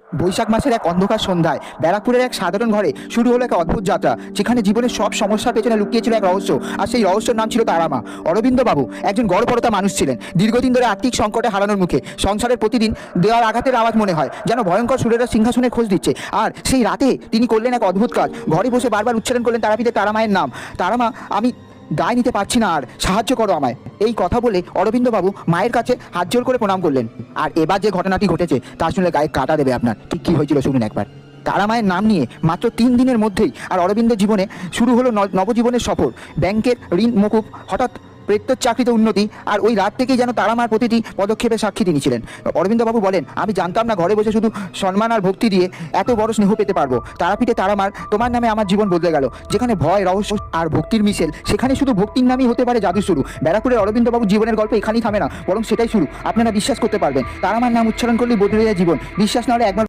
বৈশাখ মাসের এক অন্ধকার সন্ধ্যায় ব্যারাকপুরের এক সাধারণ ঘরে শুরু হলো এক অদ্ভুত যাত্রা, যেখানে জীবনের সব সমস্যার পেছনে লুকিয়েছিল এক রহস্য। আর সেই রহস্যের নাম ছিল তারামা। অরবিন্দ বাবু একজন গড়পড়তা মানুষ ছিলেন, দীর্ঘদিন ধরে আর্থিক সংকটে হারানোর মুখে। সংসারের প্রতিদিন দেওয়ার আঘাতের আওয়াজ মনে হয় যেন ভয়ঙ্কর সুরেরা সিংহাসনের খোঁজ দিচ্ছে। আর সেই রাতে তিনি করলেন এক অদ্ভুত কাজ। ঘরে বসে বারবার উচ্চারণ করলেন তারাপীঠে তারামায়ের নাম। তারামা, আমি দায় নিতে পারছি না, আর সাহায্য করো আমায়। এই কথা বলে অরবিন্দবাবু মায়ের কাছে হাত জোর করে প্রণাম করলেন। আর এবার যে ঘটনাটি ঘটেছে তা শুনলে গায়ে কাটা দেবে আপনার। ঠিক কী হয়েছিল শুনুন একবার। তারা মায়ের নাম নিয়ে মাত্র 3 দিনের মধ্যেই আর অরবিন্দের জীবনে শুরু হলো নবজীবনের সফর। ব্যাংকের ঋণ মকুব, হঠাৎ প্রেত্যর চাকরিতে উন্নতি, আর ওই রাত থেকেই যেন তারা মার প্রতিটি পদক্ষেপের সাক্ষী তিনি ছিলেন। অরবিন্দবাবু বলেন, আমি জানতাম না ঘরে বসে শুধু সম্মান আর ভক্তি দিয়ে এত বড় স্নেহ পেতে পারবো। তারাপীঠে তারামার তোমার নামে আমার জীবন বদলে গেল। যেখানে ভয়, রহস্য আর ভক্তির মিশেল, সেখানে শুধু ভক্তির নামই হতে পারে জাদু শুরু। ব্যারাকপুরের অরবিন্দবাবুর জীবনের গল্প এখানেই থামে না, বরং সেটাই শুরু। আপনারা বিশ্বাস করতে পারবেন, তারামার নাম উচ্চারণ করলেই বদলে যায় জীবন। বিশ্বাস না হলে একবার